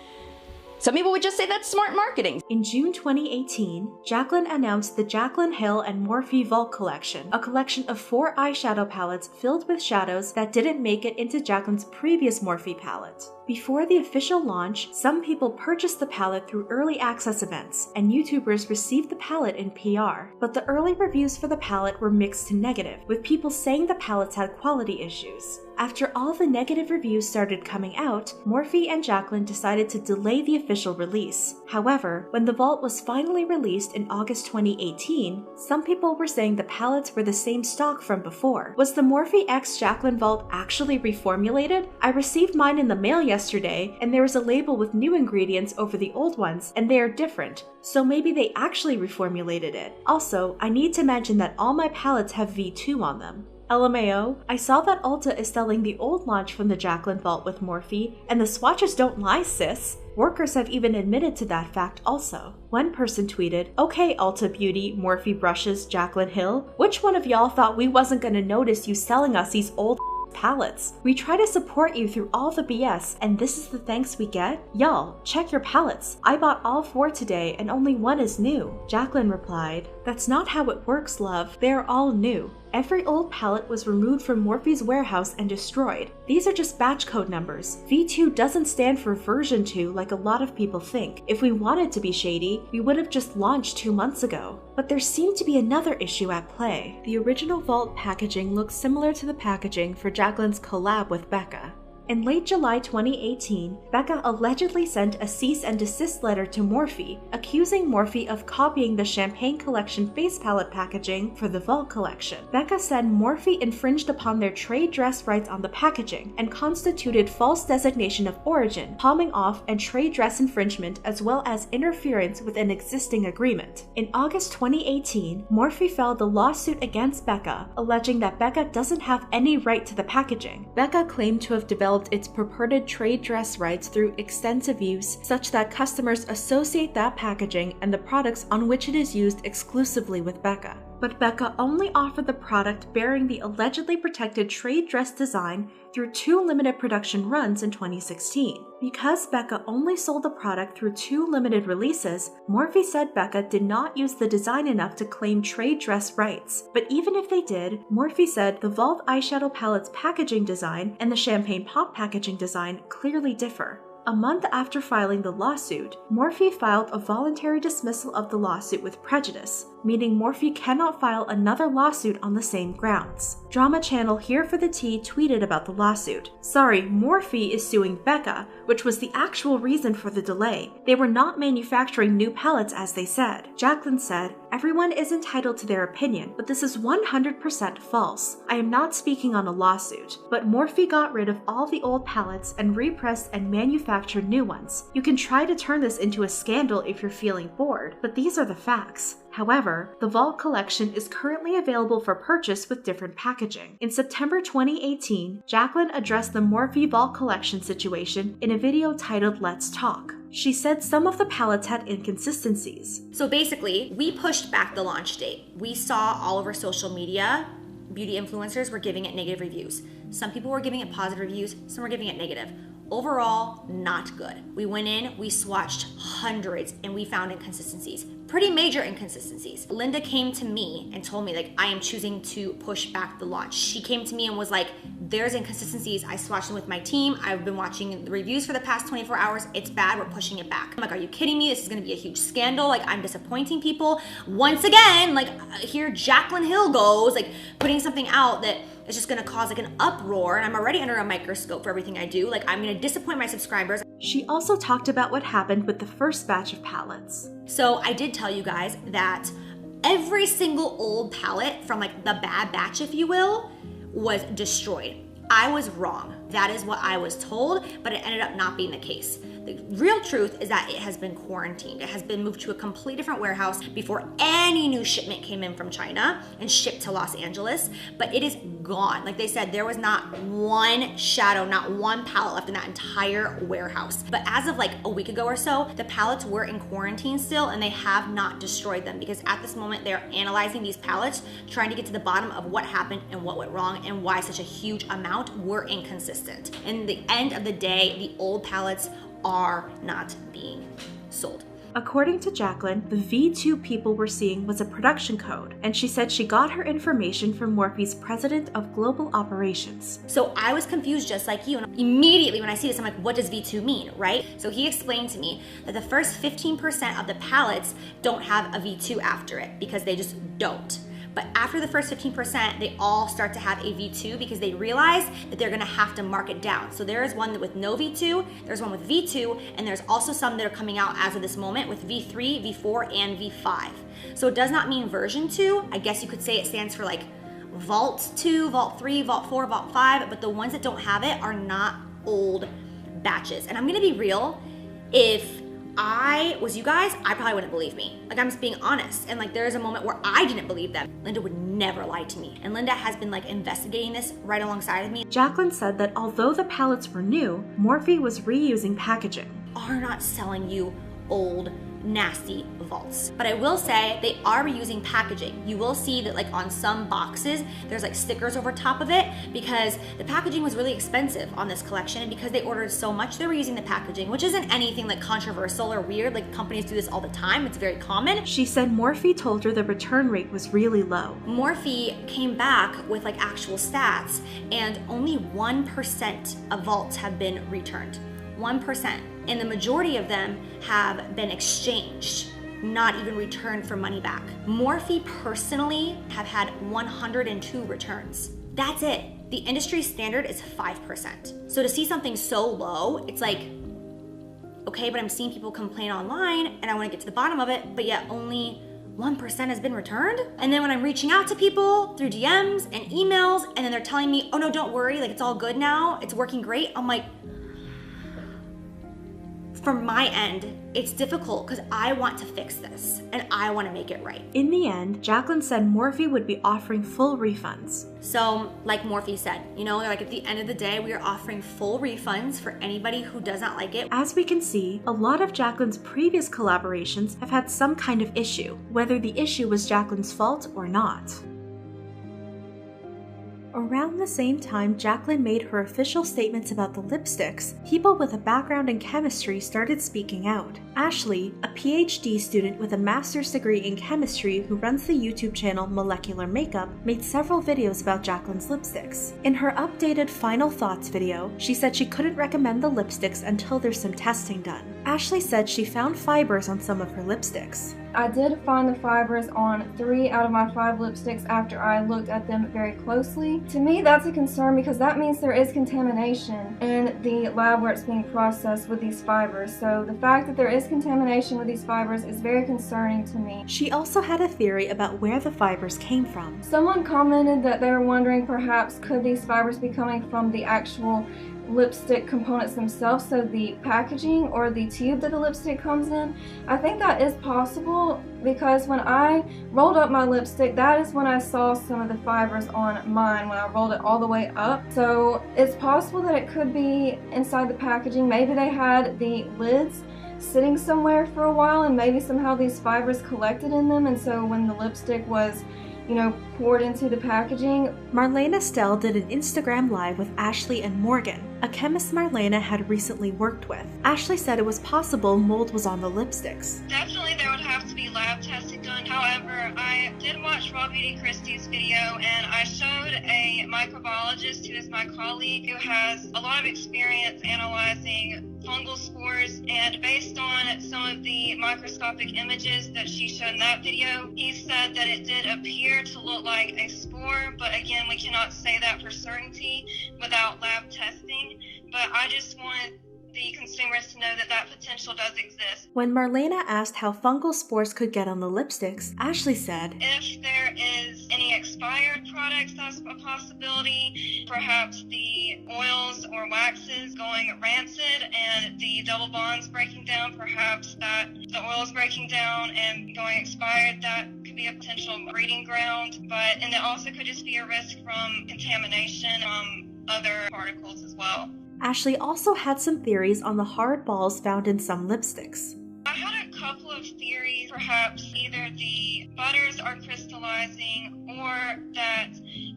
[SPEAKER 4] Some people would just say that's smart marketing.
[SPEAKER 1] In June 2018, Jaclyn announced the Jaclyn Hill and Morphe Vault Collection, a collection of 4 eyeshadow palettes filled with shadows that didn't make it into Jaclyn's previous Morphe palette. Before the official launch, some people purchased the palette through early access events, and YouTubers received the palette in PR. But the early reviews for the palette were mixed to negative, with people saying the palettes had quality issues. After all the negative reviews started coming out, Morphe and Jaclyn decided to delay the official release. However, when the Vault was finally released in August 2018, some people were saying the palettes were the same stock from before. Was the Morphe X Jaclyn Vault actually reformulated? I received mine in the mail yesterday, and there was a label with new ingredients over the old ones, and they are different. So maybe they actually reformulated it. Also, I need to mention that all my palettes have V2 on them. LMAO, I saw that Ulta is selling the old launch from the Jaclyn Vault with Morphe, and the swatches don't lie, sis. Workers have even admitted to that fact also. One person tweeted, "Okay, Ulta Beauty, Morphe Brushes, Jaclyn Hill, which one of y'all thought we wasn't gonna notice you selling us these old palettes? We try to support you through all the BS, and this is the thanks we get? Y'all, check your palettes. I bought all 4 today and only 1 is new." Jaclyn replied, "That's not how it works, love. They're all new. Every old palette was removed from Morphe's warehouse and destroyed. These are just batch code numbers. V2 doesn't stand for version 2 like a lot of people think. If we wanted to be shady, we would have just launched 2 months ago." But there seemed to be another issue at play. The original Vault packaging looks similar to the packaging for Jaclyn's collab with Becca. In late July 2018, Becca allegedly sent a cease and desist letter to Morphe, accusing Morphe of copying the Champagne Collection face palette packaging for the Vault collection. Becca said Morphe infringed upon their trade dress rights on the packaging and constituted false designation of origin, palming off, and trade dress infringement, as well as interference with an existing agreement. In August 2018, Morphe filed a lawsuit against Becca, alleging that Becca doesn't have any right to the packaging. Becca claimed to have developed its purported trade dress rights through extensive use, such that customers associate that packaging and the products on which it is used exclusively with Becca. But Becca only offered the product bearing the allegedly protected trade dress design through 2 limited production runs in 2016. Because Becca only sold the product through 2 limited releases, Morphe said Becca did not use the design enough to claim trade dress rights. But even if they did, Morphe said the Vault eyeshadow palette's packaging design and the Champagne Pop packaging design clearly differ. A month after filing the lawsuit, Morphe filed a voluntary dismissal of the lawsuit with prejudice, meaning Morphe cannot file another lawsuit on the same grounds. Drama Channel Here for the Tea tweeted about the lawsuit. "Sorry, Morphe is suing Becca, which was the actual reason for the delay. They were not manufacturing new palettes as they said." Jaclyn said, "Everyone is entitled to their opinion, but this is 100% false. I am not speaking on a lawsuit, but Morphe got rid of all the old palettes and repressed and manufactured new ones. You can try to turn this into a scandal if you're feeling bored, but these are the facts." However, the Vault collection is currently available for purchase with different packaging. In September 2018, Jaclyn addressed the Morphe Vault collection situation in a video titled Let's Talk. She said some of the palettes had inconsistencies.
[SPEAKER 2] So basically, we pushed back the launch date. We saw all over social media, beauty influencers were giving it negative reviews. Some people were giving it positive reviews, some were giving it negative. Overall, not good. We went in, we swatched hundreds, and we found inconsistencies. Pretty major inconsistencies. Linda came to me and told me, like, I am choosing to push back the launch. She came to me and was like, there's inconsistencies. I swatched them with my team. I've been watching the reviews for the past 24 hours. It's bad, we're pushing it back. I'm like, are you kidding me? This is gonna be a huge scandal. Like, I'm disappointing people. Once again, like, here Jaclyn Hill goes, like, putting something out that it's just gonna cause like an uproar, and I'm already under a microscope for everything I do. Like, I'm gonna disappoint my subscribers.
[SPEAKER 1] She also talked about what happened with the first batch of palettes.
[SPEAKER 2] So I did tell you guys that every single old palette from like the bad batch, if you will, was destroyed. I was wrong. That is what I was told, but it ended up not being the case. The real truth is that it has been quarantined. It has been moved to a completely different warehouse before any new shipment came in from China and shipped to Los Angeles, but it is gone. Like they said, there was not one shadow, not one palette left in that entire warehouse. But as of like a week ago or so, the palettes were in quarantine still, and they have not destroyed them, because at this moment they're analyzing these palettes, trying to get to the bottom of what happened and what went wrong and why such a huge amount were inconsistent. In the end of the day, the old palettes are not being sold.
[SPEAKER 1] According to Jaclyn, the V2 people were seeing was a production code, and she said she got her information from Morphe's president of global operations.
[SPEAKER 2] So I was confused just like you, and immediately when I see this, I'm like, what does V2 mean, right? So he explained to me that the first 15% of the pallets don't have a V2 after it because they just don't. But after the first 15%, they all start to have a V2 because they realize that they're gonna have to mark it down. So there is one with no V2, there's one with V2, and there's also some that are coming out as of this moment with V3, V4, and V5. So it does not mean version 2. I guess you could say it stands for like Vault 2, Vault 3, Vault 4, Vault 5, but the ones that don't have it are not old batches. And I'm gonna be real, if I was you guys, I probably wouldn't believe me. Like, I'm just being honest. And like, there is a moment where I didn't believe them. Linda would never lie to me. And Linda has been like investigating this right alongside of me.
[SPEAKER 1] Jaclyn said that although the pallets were new, Morphe was reusing packaging.
[SPEAKER 2] Are not selling you old, nasty vaults. But I will say they are reusing packaging. You will see that like on some boxes, there's like stickers over top of it because the packaging was really expensive on this collection, and because they ordered so much, they were using the packaging, which isn't anything like controversial or weird. Like, companies do this all the time. It's very common.
[SPEAKER 1] She said Morphe told her the return rate was really low.
[SPEAKER 2] Morphe came back with like actual stats, and only 1% of vaults have been returned. 1%. And the majority of them have been exchanged, not even returned for money back. Morphe personally have had 102 returns. That's it. The industry standard is 5%. So to see something so low, it's like, okay, but I'm seeing people complain online and I want to get to the bottom of it, but yet only 1% has been returned. And then when I'm reaching out to people through DMs and emails, and then they're telling me, oh no, don't worry, like it's all good now, it's working great. I'm like, from my end, it's difficult because I want to fix this and I want to make it right.
[SPEAKER 1] In the end, Jaclyn said Morphe would be offering full refunds.
[SPEAKER 2] So like Morphe said, you know, like at the end of the day, we are offering full refunds for anybody who does not like it.
[SPEAKER 1] As we can see, a lot of Jaclyn's previous collaborations have had some kind of issue, whether the issue was Jaclyn's fault or not. Around the same time Jaclyn made her official statements about the lipsticks, people with a background in chemistry started speaking out. Ashley, a PhD student with a master's degree in chemistry who runs the YouTube channel Molecular Makeup, made several videos about Jaclyn's lipsticks. In her updated Final Thoughts video, she said she couldn't recommend the lipsticks until there's some testing done. Ashley said she found fibers on some of her lipsticks.
[SPEAKER 5] I did find the fibers on 3 out of my 5 lipsticks after I looked at them very closely. To me, that's a concern because that means there is contamination in the lab where it's being processed with these fibers. So the fact that there is contamination with these fibers is very concerning to me.
[SPEAKER 1] She also had a theory about where the fibers came from.
[SPEAKER 5] Someone commented that they were wondering perhaps could these fibers be coming from the actual lipstick components themselves, so the packaging or the tube that the lipstick comes in. I think that is possible because when I rolled up my lipstick, that is when I saw some of the fibers on mine when I rolled it all the way up. So it's possible that it could be inside the packaging. Maybe they had the lids sitting somewhere for a while and maybe somehow these fibers collected in them, and so when the lipstick was, you know, poured into the packaging.
[SPEAKER 1] Marlene Estelle did an Instagram live with Ashley and Morgan, a chemist Marlena had recently worked with. Ashley said it was possible mold was on the lipsticks.
[SPEAKER 6] Definitely there would have to be lab testing done. However, I did watch Raw Beauty Christie's video, and I showed a microbiologist who is my colleague who has a lot of experience analyzing fungal spores, and based on some of the microscopic images that she showed in that video, he said that it did appear to look like a spore, but again, we cannot say that for certainty without lab testing. But I just wanted the consumers to know that that potential does exist.
[SPEAKER 1] When Marlena asked how fungal spores could get on the lipsticks, Ashley said,
[SPEAKER 6] if there is any expired products, that's a possibility. Perhaps the oils or waxes going rancid and the double bonds breaking down, perhaps that the oil is breaking down and going expired, that could be a potential breeding ground. And it also could just be a risk from contamination from other particles as well.
[SPEAKER 1] Ashley also had some theories on the hard balls found in some lipsticks.
[SPEAKER 6] I had a couple of theories. Perhaps either the butters are crystallizing or that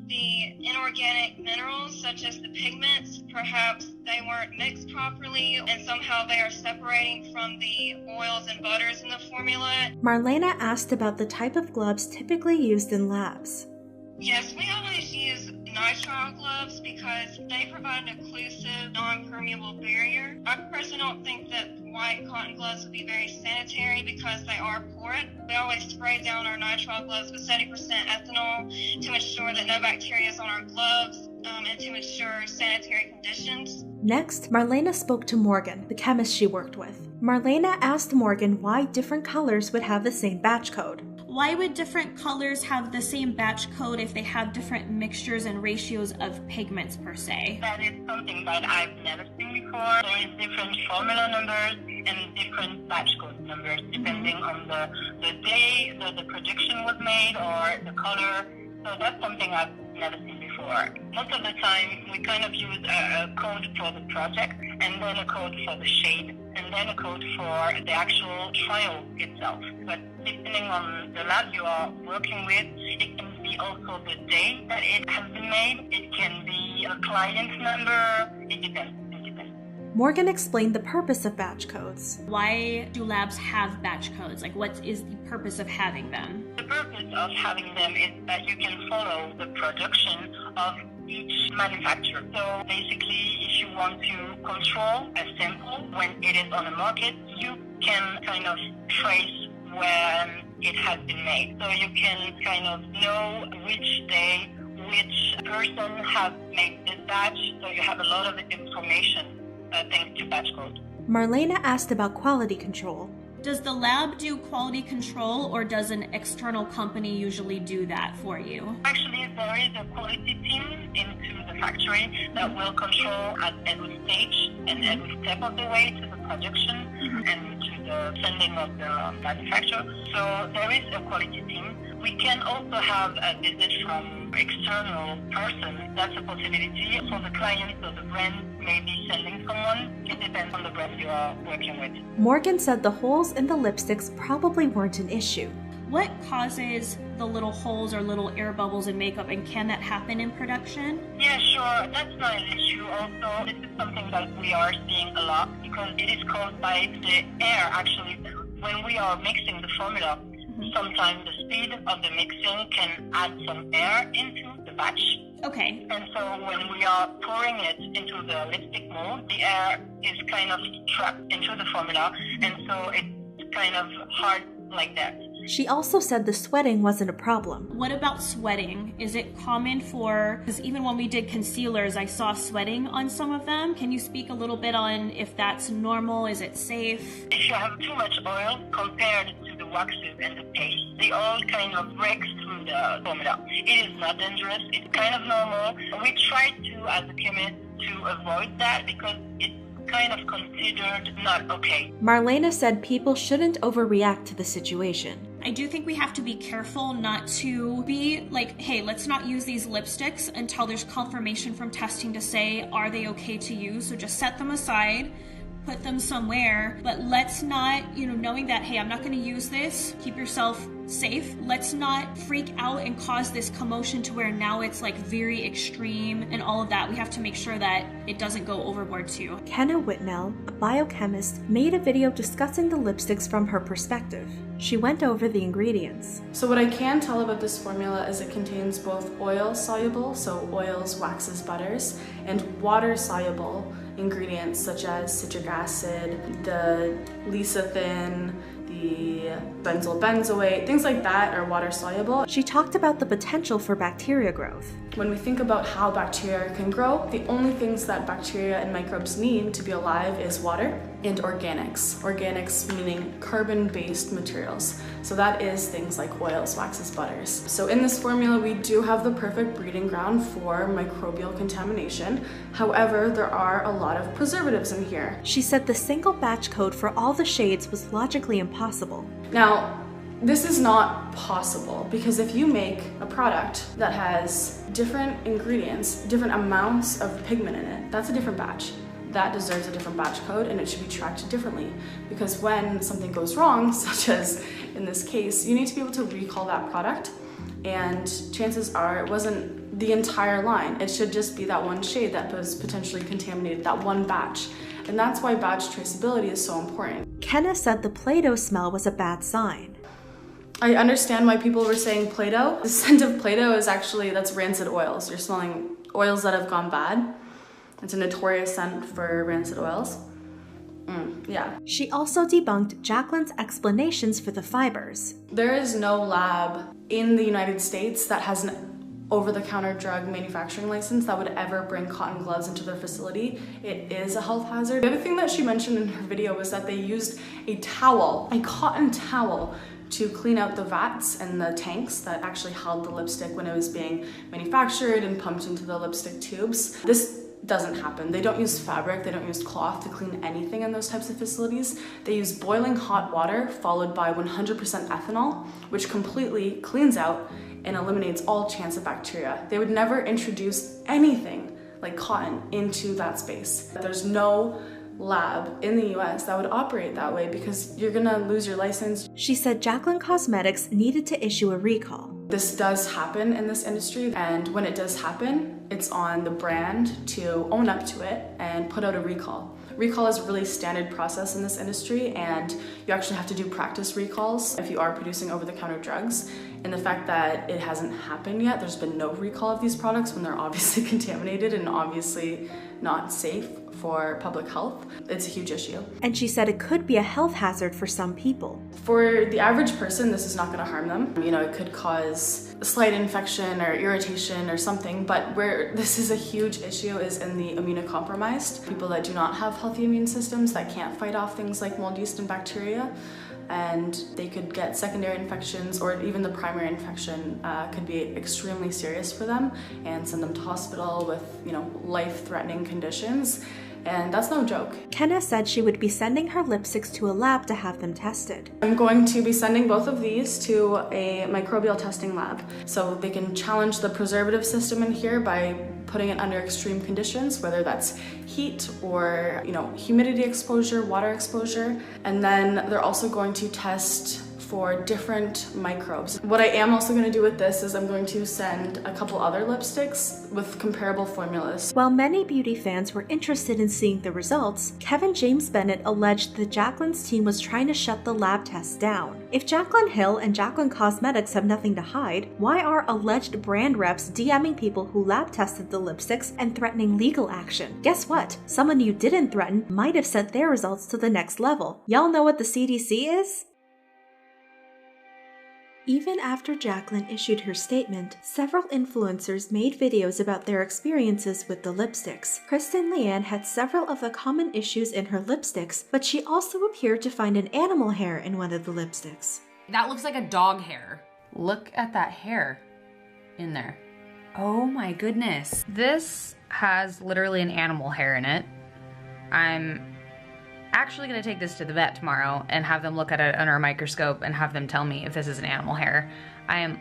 [SPEAKER 6] the inorganic minerals, such as the pigments, perhaps they weren't mixed properly, and somehow they are separating from the oils and butters in the formula.
[SPEAKER 1] Marlena asked about the type of gloves typically used in labs.
[SPEAKER 6] Yes, we always use nitrile gloves because they provide an occlusive, non-permeable barrier. I personally don't think that white cotton gloves would be very sanitary because they are porous. We always spray down our nitrile gloves with 70% ethanol to ensure that no bacteria is on our gloves and to ensure sanitary conditions.
[SPEAKER 1] Next, Marlena spoke to Morgan, the chemist she worked with. Marlena asked Morgan why different colors would have the same batch code.
[SPEAKER 7] Why would different colors have the same batch code if they have different mixtures and ratios of pigments per se?
[SPEAKER 8] That is something that I've never seen before. There is different formula numbers and different batch code numbers depending on the day that the production was made or the color. So that's something I've never seen before. Most of the time, we kind of use a code for the project, and then a code for the shade, and then a code for the actual trial itself. But depending on the lab you are working with, it can be also the day that it has been made. It can be a client number. It depends.
[SPEAKER 1] Morgan explained the purpose of batch codes.
[SPEAKER 7] Why do labs have batch codes? Like, what is the purpose of having them?
[SPEAKER 8] The purpose of having them is that you can follow the production of each manufacturer. So basically, if you want to control a sample when it is on the market, you can kind of trace when it has been made. So you can kind of know which day, which person has made this batch. So you have a lot of information thanks to batch code.
[SPEAKER 1] Marlena asked about quality control.
[SPEAKER 7] Does the lab do quality control, or does an external company usually do that for you?
[SPEAKER 8] Actually, there is a quality team into the factory that will control at every stage and every step of the way to the production and to the sending of the manufacturer. So there is a quality team. We can also have a visit from external person. That's a possibility for the client or the brand. Maybe sending someone. It depends on the brand you are working with.
[SPEAKER 1] Morgan said the holes in the lipsticks probably weren't an issue.
[SPEAKER 7] What causes the little holes or little air bubbles in makeup, and can that happen in production?
[SPEAKER 8] Yeah, sure. That's not an issue. Also, this is something that we are seeing a lot because it is caused by the air. Actually, when we are mixing the formula, sometimes the speed of the mixing can add some air into the batch.
[SPEAKER 7] Okay.
[SPEAKER 8] And so when we are pouring it into the lipstick mold, the air is kind of trapped into the formula, and so it's kind of hard like that.
[SPEAKER 1] She also said the sweating wasn't a problem.
[SPEAKER 7] What about sweating? Is it common for, because even when we did concealers, I saw sweating on some of them. Can you speak a little bit on if that's normal? Is it safe?
[SPEAKER 8] If you have too much oil compared to the waxes and the paste, the oil kind of breaks through the formula. It is not dangerous. It's kind of normal. We try to, as a chemist, to avoid that because it's kind of considered not okay.
[SPEAKER 1] Marlena said people shouldn't overreact to the situation.
[SPEAKER 7] I do think we have to be careful not to be like, hey, let's not use these lipsticks until there's confirmation from testing to say, are they okay to use? So just set them aside, put them somewhere, but let's not, knowing that, hey, I'm not going to use this, keep yourself safe. Let's not freak out and cause this commotion to where now it's like very extreme and all of that. We have to make sure that it doesn't go overboard too.
[SPEAKER 1] Kenna Whitnell, a biochemist, made a video discussing the lipsticks from her perspective. She went over the ingredients.
[SPEAKER 9] So what I can tell about this formula is it contains both oil-soluble, so oils, waxes, butters, and water-soluble ingredients such as citric acid, the lecithin, the benzyl benzoate, things like that are water soluble.
[SPEAKER 1] She talked about the potential for bacteria growth.
[SPEAKER 9] When we think about how bacteria can grow, the only things that bacteria and microbes need to be alive is water and organics. Organics meaning carbon-based materials. So that is things like oils, waxes, butters. So in this formula, we do have the perfect breeding ground for microbial contamination. However, there are a lot of preservatives in here.
[SPEAKER 1] She said the single batch code for all the shades was logically impossible.
[SPEAKER 9] Now, this is not possible because if you make a product that has different ingredients, different amounts of pigment in it, that's a different batch. That deserves a different batch code and it should be tracked differently because when something goes wrong, such as in this case, you need to be able to recall that product and chances are it wasn't the entire line. It should just be that one shade that was potentially contaminated, that one batch. And that's why batch traceability is so important.
[SPEAKER 1] Kenna said the Play-Doh smell was a bad sign.
[SPEAKER 9] I understand why people were saying Play-Doh. The scent of Play-Doh is actually, that's rancid oils. You're smelling oils that have gone bad. It's a notorious scent for rancid oils. Yeah.
[SPEAKER 1] She also debunked Jaclyn's explanations for the fibers.
[SPEAKER 9] There is no lab in the United States that has an over-the-counter drug manufacturing license that would ever bring cotton gloves into their facility. It is a health hazard. The other thing that she mentioned in her video was that they used a towel, a cotton towel, to clean out the vats and the tanks that actually held the lipstick when it was being manufactured and pumped into the lipstick tubes. This doesn't happen. They don't use fabric, they don't use cloth to clean anything in those types of facilities. They use boiling hot water followed by 100% ethanol, which completely cleans out and eliminates all chance of bacteria. They would never introduce anything like cotton into that space. There's no lab in the US that would operate that way because you're gonna lose your license.
[SPEAKER 1] She said Jaclyn Cosmetics needed to issue a recall.
[SPEAKER 9] This does happen in this industry, and when it does happen, it's on the brand to own up to it and put out a recall. Recall is a really standard process in this industry, and you actually have to do practice recalls if you are producing over-the-counter drugs. And the fact that it hasn't happened yet, there's been no recall of these products when they're obviously contaminated and obviously not safe for public health, it's a huge issue.
[SPEAKER 1] And she said it could be a health hazard for some people.
[SPEAKER 9] For the average person, this is not going to harm them. You know, it could cause a slight infection or irritation or something, but where this is a huge issue is in the immunocompromised, people that do not have healthy immune systems that can't fight off things like mold, yeast, and bacteria. And they could get secondary infections, or even the primary infection could be extremely serious for them and send them to hospital with, you know, life-threatening conditions. And that's no joke.
[SPEAKER 1] Kenna said she would be sending her lipsticks to a lab to have them tested.
[SPEAKER 9] I'm going to be sending both of these to a microbial testing lab so they can challenge the preservative system in here by putting it under extreme conditions, whether that's heat or, you know, humidity exposure, water exposure. And then they're also going to test for different microbes. What I am also going to do with this is I'm going to send a couple other lipsticks with comparable formulas.
[SPEAKER 1] While many beauty fans were interested in seeing the results, Kevin James Bennett alleged that Jaclyn's team was trying to shut the lab tests down. If Jaclyn Hill and Jaclyn Cosmetics have nothing to hide, why are alleged brand reps DMing people who lab tested the lipsticks and threatening legal action? Guess what? Someone you didn't threaten might have sent their results to the next level. Y'all know what the CDC is? Even after Jaclyn issued her statement, several influencers made videos about their experiences with the lipsticks. Kristen Leanne had several of the common issues in her lipsticks, but she also appeared to find an animal hair in one of the lipsticks.
[SPEAKER 10] That looks like a dog hair. Look at that hair in there. Oh my goodness. This has literally an animal hair in it. I'm actually gonna take this to the vet tomorrow and have them look at it under a microscope and have them tell me if this is an animal hair. I am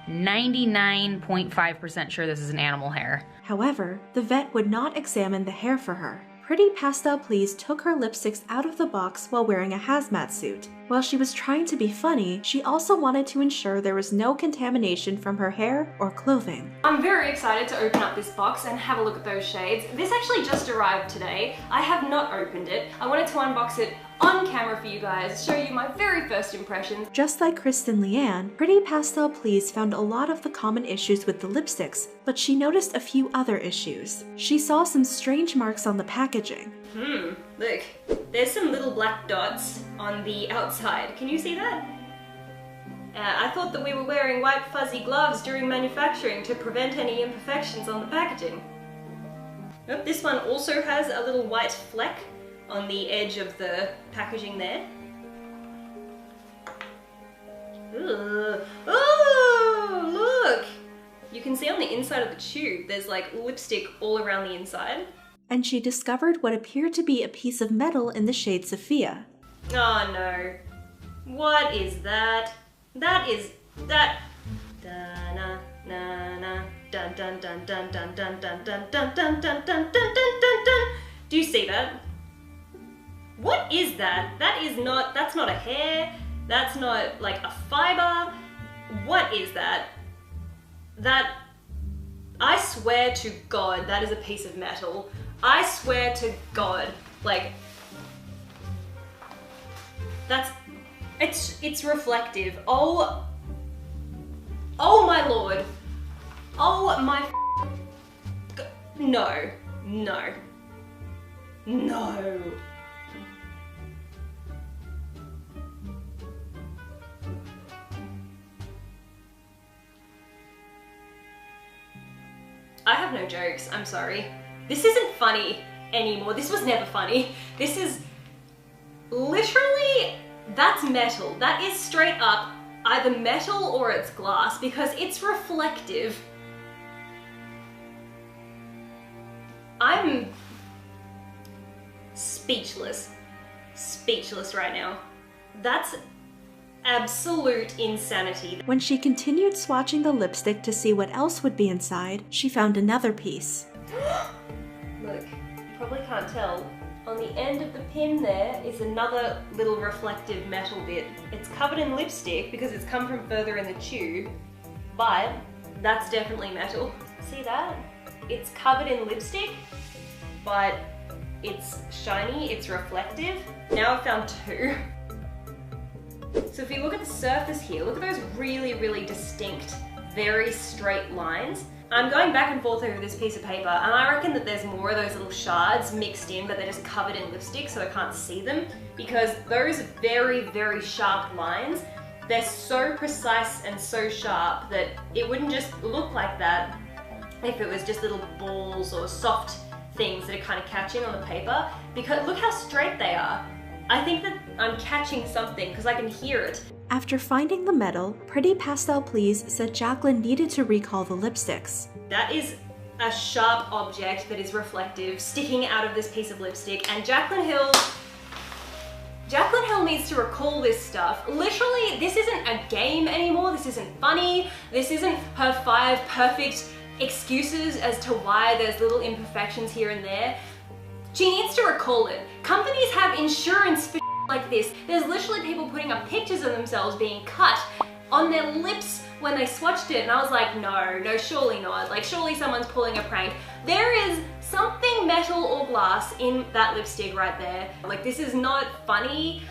[SPEAKER 10] 99.5% sure this is an animal hair.
[SPEAKER 1] However, the vet would not examine the hair for her. Pretty Pastel Please took her lipsticks out of the box while wearing a hazmat suit. While she was trying to be funny, she also wanted to ensure there was no contamination from her hair or clothing.
[SPEAKER 11] I'm very excited to open up this box and have a look at those shades. This actually just arrived today. I have not opened it. I wanted to unbox it on camera for you guys, show you my very first impressions.
[SPEAKER 1] Just like Kristen Leanne, Pretty Pastel Please found a lot of the common issues with the lipsticks, but she noticed a few other issues. She saw some strange marks on the packaging.
[SPEAKER 11] Look, there's some little black dots on the outside. Can you see that? I thought that we were wearing white fuzzy gloves during manufacturing to prevent any imperfections on the packaging. Nope, this one also has a little white fleck on the edge of the packaging there. Ooh. Oh, look! You can see on the inside of the tube, there's like lipstick all around the inside.
[SPEAKER 1] And she discovered what appeared to be a piece of metal in the shade Sophia.
[SPEAKER 11] Oh no. What is that? That is... that... Da-na, na-na, dun dun dun dun dun dun dun dun dun dun dun dun dun dun. Do you see that? What is that? That is not... that's not a hair. That's not like a fiber. What is that? That, I swear to God, that is a piece of metal. I swear to God, like, that's, it's reflective. Oh my Lord. Oh my no, no, no. I have no jokes, I'm sorry. This isn't funny anymore. This was never funny. This is literally, that's metal. That is straight up either metal or it's glass because it's reflective. I'm speechless. Speechless right now. That's absolute insanity.
[SPEAKER 1] When she continued swatching the lipstick to see what else would be inside, she found another piece.
[SPEAKER 11] Look, you probably can't tell. On the end of the pin there is another little reflective metal bit. It's covered in lipstick because it's come from further in the tube, but that's definitely metal. See that? It's covered in lipstick, but it's shiny, it's reflective. Now I've found two. So if you look at the surface here, look at those really, really distinct, very straight lines. I'm going back and forth over this piece of paper, and I reckon that there's more of those little shards mixed in, but they're just covered in lipstick so I can't see them, because those very, very sharp lines, they're so precise and so sharp that it wouldn't just look like that if it was just little balls or soft things that are kind of catching on the paper, because look how straight they are. I think that I'm catching something because I can hear it.
[SPEAKER 1] After finding the metal, Pretty Pastel Please said Jaclyn needed to recall the lipsticks.
[SPEAKER 11] That is a sharp object that is reflective sticking out of this piece of lipstick, and Jaclyn Hill needs to recall this stuff. Literally, this isn't a game anymore, this isn't funny, this isn't her 5 perfect excuses as to why there's little imperfections here and there. She needs to recall it. Companies have insurance for like this. There's literally people putting up pictures of themselves being cut on their lips when they swatched it, and I was like, no, surely not. Like, surely someone's pulling a prank. There is something metal or glass in that lipstick right there. Like, this is not funny.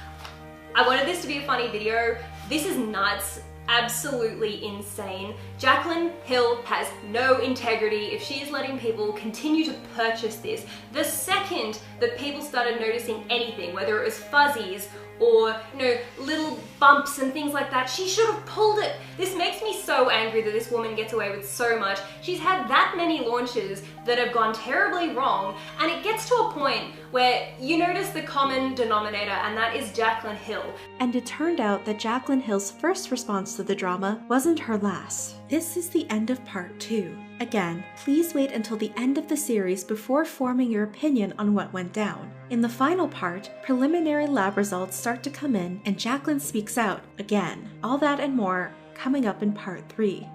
[SPEAKER 11] I wanted this to be a funny video. This is nuts. Absolutely insane. Jaclyn Hill has no integrity if she is letting people continue to purchase this. The second that people started noticing anything, whether it was fuzzies or, you know, little bumps and things like that, she should have pulled it. This makes me so angry that this woman gets away with so much. She's had that many launches that have gone terribly wrong, and it gets to a point where you notice the common denominator, and that is Jaclyn Hill.
[SPEAKER 1] And it turned out that Jaclyn Hill's first response to the drama wasn't her last. This is the end of part 2. Again, please wait until the end of the series before forming your opinion on what went down. In the final part, preliminary lab results start to come in and Jaclyn speaks out again. All that and more coming up in part 3.